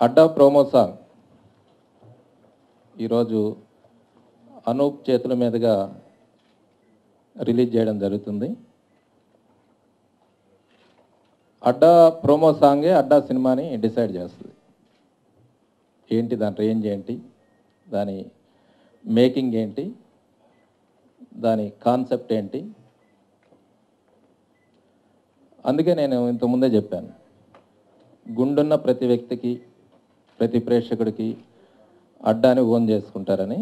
అడ్డా promo song ఈరోజు అనూప్ చేతుల మీదుగా రిలీజ్ చేయడం జరుగుతుంది. అడ్డా ప్రోమో సాంగే అడ్డా సినిమాని డిసైడ్ చేస్తుంది. ఏంటి దాని రేంజ్ ఏంటి, దాని మేకింగ్ ఏంటి, దాని కాన్సెప్ట్ ఏంటి. అందుకే నేను ఇంతకుముందే చెప్పాను, గుండున్న ప్రతి వ్యక్తికి, ప్రతి ప్రేక్షకుడికి అడ్డాని ఓన్ చేసుకుంటారని.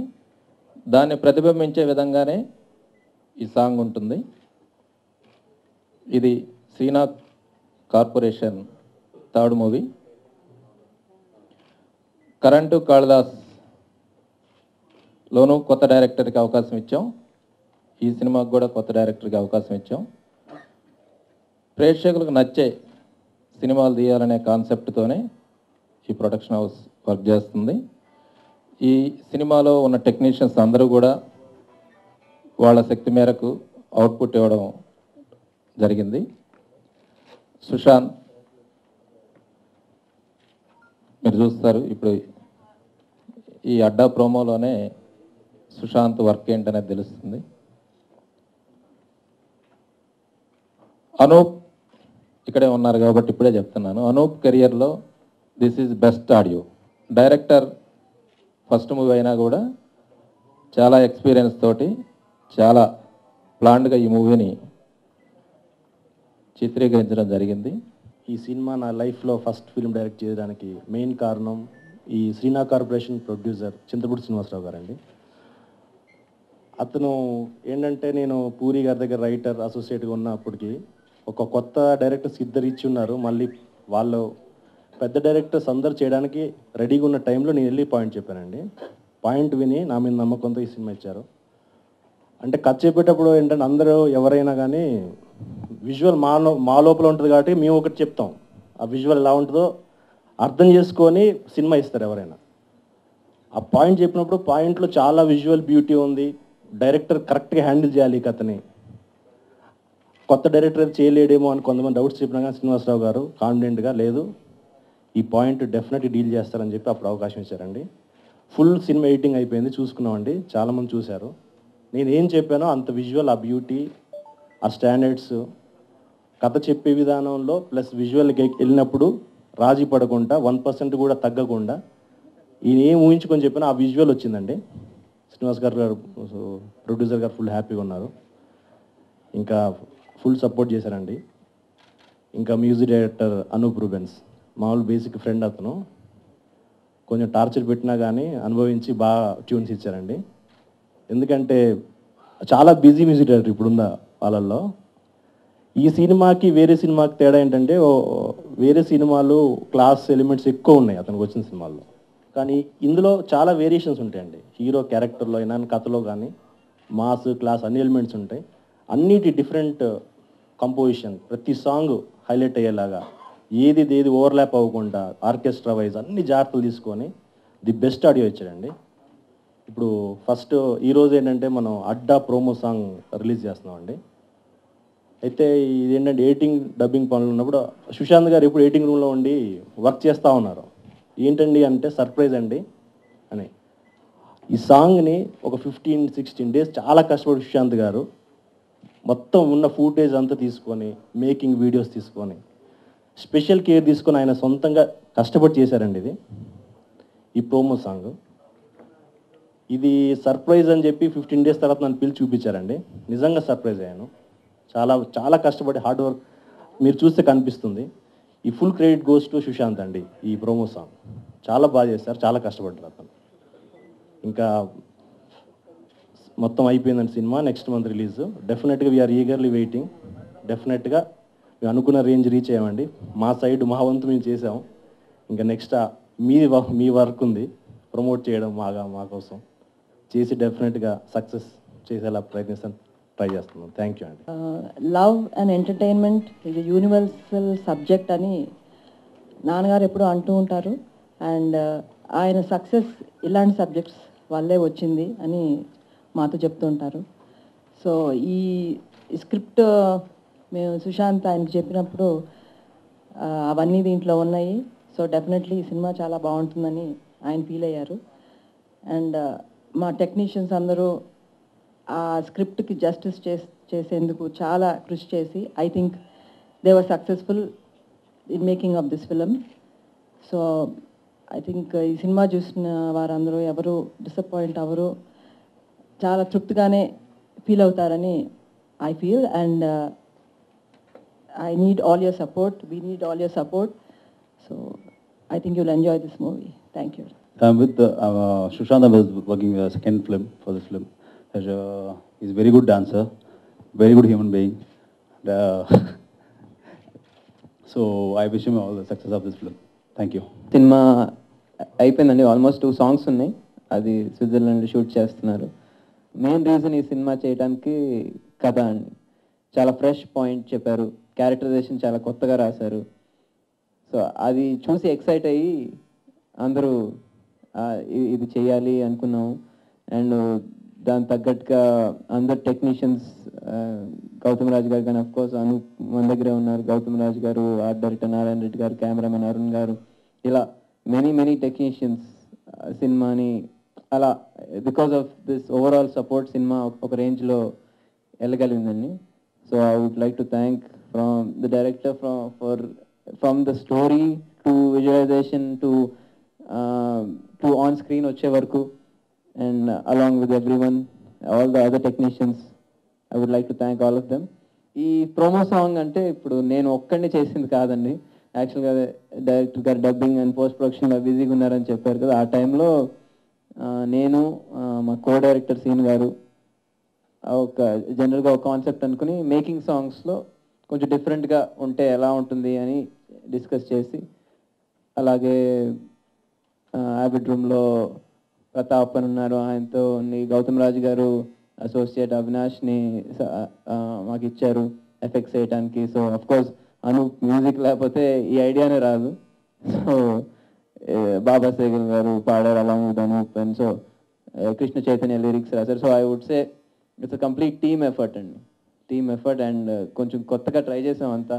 దాన్ని ప్రతిబింబించే విధంగానే ఈ సాంగ్ ఉంటుంది. ఇది Srinath corporation third movie. Current Kalidas లోనూ కొత్త డైరెక్టర్కి అవకాశం ఇచ్చాం. ఈ సినిమాకు కూడా కొత్త డైరెక్టర్కి అవకాశం ఇచ్చాం. ప్రేక్షకులకు నచ్చే సినిమాలు తీయాలనే కాన్సెప్ట్తోనే ఈ ప్రొడక్షన్ హౌస్ వర్క్ చేస్తుంది. ఈ సినిమాలో ఉన్న టెక్నీషియన్స్ అందరూ కూడా వాళ్ళ శక్తి మేరకు అవుట్పుట్ ఇవ్వడం జరిగింది. సుశాంత్ మీరు చూస్తారు ఇప్పుడు ఈ అడ్డా ప్రోమోలోనే సుశాంత్ వర్క్ ఏంటనేది తెలుస్తుంది. అనూప్ ఇక్కడే ఉన్నారు కాబట్టి ఇప్పుడే చెప్తున్నాను. అనూప్ కెరియర్లో this is best audio. Director first movie అయినా కూడా చాలా ఎక్స్పీరియన్స్ తోటి చాలా ప్లాన్డ్గా ఈ మూవీని చిత్రీకరించడం జరిగింది. ఈ సినిమా నా లైఫ్లో ఫస్ట్ ఫిల్మ్ డైరెక్ట్ చేయడానికి మెయిన్ కారణం ఈ శ్రీనాథ్ కార్పొరేషన్ ప్రొడ్యూసర్ చింతపూడి శ్రీనివాసరావు గారండి. అతను ఏంటంటే, నేను పూరి గారి దగ్గర రైటర్ అసోసియేట్గా ఉన్నప్పటికీ ఒక కొత్త డైరెక్టర్స్ ఇద్దరు ఇచ్చి ఉన్నారు. మళ్ళీ వాళ్ళు పెద్ద డైరెక్టర్స్ అందరు చేయడానికి రెడీగా ఉన్న టైంలో నేను వెళ్ళి పాయింట్ చెప్పానండి. పాయింట్ విని నా మీద నమ్మకంతో ఈ సినిమా ఇచ్చారు. అంటే కథ చెప్పేటప్పుడు ఏంటంటే, అందరూ ఎవరైనా కానీ విజువల్ మా లోపల ఉంటుంది కాబట్టి మేము ఒకటి చెప్తాం, ఆ విజువల్ ఎలా ఉంటుందో అర్థం చేసుకొని సినిమా ఇస్తారు ఎవరైనా. ఆ పాయింట్ చెప్పినప్పుడు పాయింట్లో చాలా విజువల్ బ్యూటీ ఉంది. డైరెక్టర్ కరెక్ట్గా హ్యాండిల్ చేయాలి ఈ కథని. కొత్త డైరెక్టర్ చేయలేడేమో అని కొంతమంది డౌట్స్ చెప్పినా కానీ శ్రీనివాసరావు గారు కాన్ఫిడెంట్గా లేదు, ఈ పాయింట్ డెఫినెట్గా డీల్ చేస్తారని చెప్పి అప్పుడు అవకాశం ఇచ్చారండి. ఫుల్ సినిమా ఎడిటింగ్ అయిపోయింది, చూసుకున్నామండి, చాలామంది చూశారు. నేను ఏం చెప్పానో అంత విజువల్, ఆ బ్యూటీ, ఆ స్టాండర్డ్స్, కథ చెప్పే విధానంలో ప్లస్ విజువల్కి వెళ్ళినప్పుడు రాజీ పడకుండా 1% కూడా తగ్గకుండా ఈయన ఏం ఊహించుకొని చెప్పినా ఆ విజువల్ వచ్చిందండి. శ్రీనివాస్ గారు ప్రొడ్యూసర్ గారు ఫుల్ హ్యాపీగా ఉన్నారు. ఇంకా ఫుల్ సపోర్ట్ చేశారండి. ఇంకా మ్యూజిక్ డైరెక్టర్ అనూప్ రూబెన్స్, మామూలు బేసిక్ ఫ్రెండ్ అతను, కొంచెం టార్చర్ పెట్టినా కానీ అనుభవించి బాగా ట్యూన్స్ ఇచ్చారండి. ఎందుకంటే చాలా బిజీ మ్యూజిక్ డైరెక్టర్ ఇప్పుడున్న వాళ్ళల్లో. ఈ సినిమాకి వేరే సినిమాకి తేడా ఏంటంటే, వేరే సినిమాలు క్లాస్ ఎలిమెంట్స్ ఎక్కువ ఉన్నాయి అతనికి వచ్చిన సినిమాల్లో, కానీ ఇందులో చాలా వేరియేషన్స్ ఉంటాయండి. హీరో క్యారెక్టర్లో అయినా కథలో కానీ మాస్ క్లాస్ అన్ని ఎలిమెంట్స్ ఉంటాయి. అన్నిటి డిఫరెంట్ కంపోజిషన్, ప్రతి సాంగ్ హైలైట్ అయ్యేలాగా ఏది ఓవర్లాప్ అవ్వకుండా ఆర్కెస్ట్రా వైజ్ అన్ని జాగ్రత్తలు తీసుకొని ది బెస్ట్ ఆడియో ఇచ్చాడండి. ఇప్పుడు ఫస్ట్ ఈరోజు ఏంటంటే మనం అడ్డా ప్రోమో సాంగ్ రిలీజ్ చేస్తున్నామండి. అయితే ఇదేంటంటే ఎడిటింగ్ డబ్బింగ్ పనులు ఉన్నప్పుడు సుశాంత్ గారు ఎప్పుడు ఎడిటింగ్ రూమ్లో ఉండి వర్క్ చేస్తూ ఉన్నారు. ఏంటండి అంటే సర్ప్రైజ్ అండి అని. ఈ సాంగ్ని ఒక 15-16 డేస్ చాలా కష్టపడి సుశాంత్ గారు మొత్తం ఉన్న ఫూటేజ్ అంతా తీసుకొని, మేకింగ్ వీడియోస్ తీసుకొని, స్పెషల్ కేర్ తీసుకొని ఆయన సొంతంగా కష్టపడి చేశారండి ఇది, ఈ ప్రోమో సాంగ్. ఇది సర్ప్రైజ్ అని చెప్పి 15 డేస్ తర్వాత నన్ను పిలిచి చూపించారండి. నిజంగా సర్ప్రైజ్ అయ్యాను. చాలా చాలా కష్టపడి హార్డ్ వర్క్ మీరు చూస్తే కనిపిస్తుంది. ఈ full credit goes to Sushant అండి. ఈ ప్రోమో సాంగ్ చాలా బాగా చేశారు, చాలా కష్టపడ్డారు అతను. ఇంకా మొత్తం అయిపోయిందండి సినిమా. Next month release. డెఫినెట్గా వీఆర్ ఈగర్లీ వెయిటింగ్. డెఫినెట్గా మేము అనుకున్న రేంజ్ రీచ్ అయ్యామండి. మా సైడ్ మా వంతు మేము చేసాము. ఇంకా నెక్స్ట్ మీ వర్క్ ఉంది, ప్రమోట్ చేయడం మా కోసం చేసి డెఫినెట్గా సక్సెస్ చేసేలా ట్రై చేస్తున్నాం. థ్యాంక్ యూ అండి. లవ్ అండ్ ఎంటర్టైన్మెంట్ ఇది యూనివర్సల్ సబ్జెక్ట్ అని నాన్నగారు ఎప్పుడూ అంటూ ఉంటారు. అండ్ ఆయన సక్సెస్ ఇలాంటి సబ్జెక్ట్స్ వల్లే వచ్చింది అని మాతో చెప్తూ ఉంటారు. సో ఈ స్క్రిప్ట్ మేము సుశాంత్ ఆయనకు చెప్పినప్పుడు అవన్నీ దీంట్లో ఉన్నాయి. సో డెఫినెట్లీ ఈ సినిమా చాలా బాగుంటుందని ఆయన ఫీల్ అయ్యారు. అండ్ మా టెక్నీషియన్స్ అందరూ ఆ స్క్రిప్ట్కి జస్టిస్ చేసేందుకు చాలా కృషి చేసి I think they were successful in making of this film. So I think ఈ సినిమా చూసిన వారందరూ ఎవరు డిసప్పాయింట్ అవ్వరు, చాలా తృప్తిగానే ఫీల్ అవుతారని I feel. And I need all your support. We need all your support. So I think you'll enjoy this movie. Thank you. I'm with Sushant. I was working with a second film for this film. He's a very good dancer, very good human being. And, so I wish him all the success of this film. Thank you. Cinema అయిపోయిందండి, almost 2 songs ఉన్నాయి, అది Switzerland shoot చేస్తున్నారు. Main reason ఈ cinema చేయడానికి కథ అండి, చాలా fresh point చెప్పారు, క్యారెక్టరైజేషన్ చాలా కొత్తగా రాశారు. సో అది చూసి ఎక్సైట్ అయ్యి అందరూ ఇది చేయాలి అనుకున్నాము. అండ్ దానికి తగ్గట్టుగా అందరు టెక్నీషియన్స్, గౌతమ్ రాజు గారు కానీ అఫ్కోర్స్ మన దగ్గరే ఉన్నారు, గౌతమ్ రాజు గారు, ఆర్ట్ డైరెక్టర్ నారాయణ రెడ్డి గారు, కెమెరామెన్ అరుణ్ గారు, ఇలా మెనీ టెక్నీషియన్స్ సినిమాని అలా because of this overall support cinema ఒక రేంజ్లో వెళ్ళగలిగిందండి. So I would like to thank from the director from the story to visualization to on screen వచ్చే వరకు, and along with everyone, all the other technicians, I would like to thank all of them. ఈ promo song అంటే ఇప్పుడు నేను ఒక్కడిని చేసింది కాదండి, యాక్చువల్గా డైరెక్టర్ గారు డబ్బింగ్ అండ్ పోస్ట్ ప్రొడక్షన్లో బిజీగా ఉన్నారని చెప్పారు కదా, ఆ టైంలో నేను మా కో డైరెక్టర్ సీన్ గారు ఒక జనరల్గా ఒక కాన్సెప్ట్ అనుకుని మేకింగ్ సాంగ్స్లో కొంచెం డిఫరెంట్గా ఉంటే ఎలా ఉంటుంది అని డిస్కస్ చేసి, అలాగే హ్యాబిట్ రూమ్లో ప్రతాప్ అని ఉన్నారు, ఆయనతో గౌతమ్ రాజు గారు అసోసియేట్ అవినాష్ని మాకు ఇచ్చారు ఎఫెక్ట్స్ వేయడానికి. సో అఫ్కోర్స్ మ్యూజిక్ లేకపోతే ఈ ఐడియానే రాదు. సో బాబా సేగల్ గారు పాడారు along with Anup, and so Krishna Chaitanya lyrics రాశారు. So I would say it's a complete team effort అండి, టీమ్ ఎఫర్ట్. అండ్ కొంచెం కొత్తగా ట్రై చేసాం అంతా.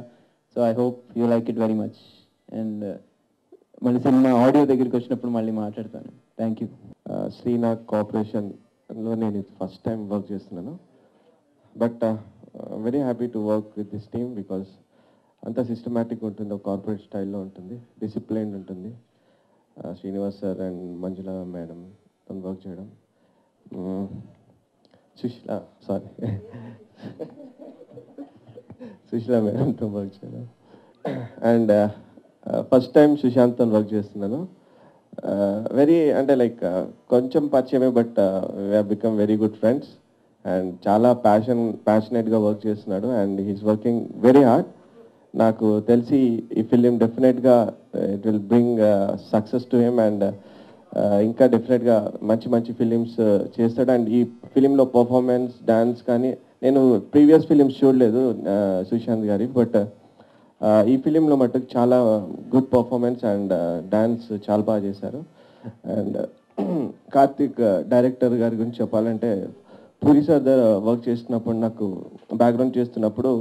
So I hope you like it very much. And మళ్ళీ సినిమా ఆడియో దగ్గరికి వచ్చినప్పుడు మళ్ళీ మాట్లాడతాను. Thank you. శ్రీనాథ్ కార్పొరేషన్లో నేను ఫస్ట్ టైం వర్క్ చేస్తున్నాను. But very happy to work with this team because అంతా సిస్టమేటిక్గా ఉంటుంది, ఒక కార్పొరేట్ స్టైల్లో ఉంటుంది, డిసిప్లైన్ ఉంటుంది. Srinivas sir and Manjula madam తో వర్క్ చేయడం, సుశీల మేడంతో వర్క్ చేయడం, అండ్ ఫస్ట్ టైం సుశాంత్తో వర్క్ చేస్తున్నాను. వెరీ అంటే లైక్ కొంచెం పరిచయమే, but we have become very good friends. And చాలా ప్యాషనేట్గా వర్క్ చేస్తున్నాడు, and he's working very hard. నాకు తెలిసి ఈ ఫిలిం డెఫినెట్గా it will bring success to him, and ఇంకా డెఫినెట్గా మంచి ఫిలిమ్స్ చేస్తాడు. అండ్ ఈ ఫిలింలో పర్ఫార్మెన్స్, డాన్స్ కానీ నేను ప్రీవియస్ ఫిలిమ్స్ చూడలేదు సుశాంత్ గారి, బట్ ఈ ఫిలింలో మటుకు చాలా గుడ్ పర్ఫార్మెన్స్ అండ్ డాన్స్ చాలా బాగా చేశారు. అండ్ కార్తిక్ డైరెక్టర్ గారి గురించి చెప్పాలంటే, పూరి సార్ దగ్గర వర్క్ చేస్తున్నప్పుడు నాకు బ్యాక్గ్రౌండ్ చేస్తున్నప్పుడు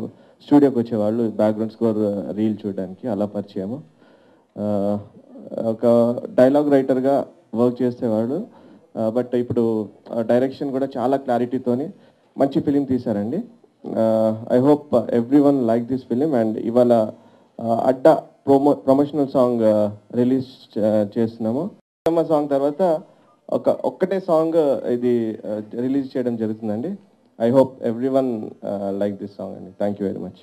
స్టూడియోకి వచ్చేవాళ్ళు బ్యాక్గ్రౌండ్ స్కోర్ రీల్ చూడడానికి, అలా పరిచయము. ఒక డైలాగ్ రైటర్గా వర్క్ చేసేవాడు, బట్ ఇప్పుడు డైరెక్షన్ కూడా చాలా క్లారిటీతోని మంచి ఫిలిం తీశారండి. I hope everyone like this film. And ఇవాళ అడ్డా ప్రమోషనల్ సాంగ్ రిలీజ్ చేస్తున్నాము. సాంగ్ తర్వాత ఒక్కటే సాంగ్ ఇది రిలీజ్ చేయడం జరుగుతుందండి. I hope everyone like this song అండి. Thank you very much.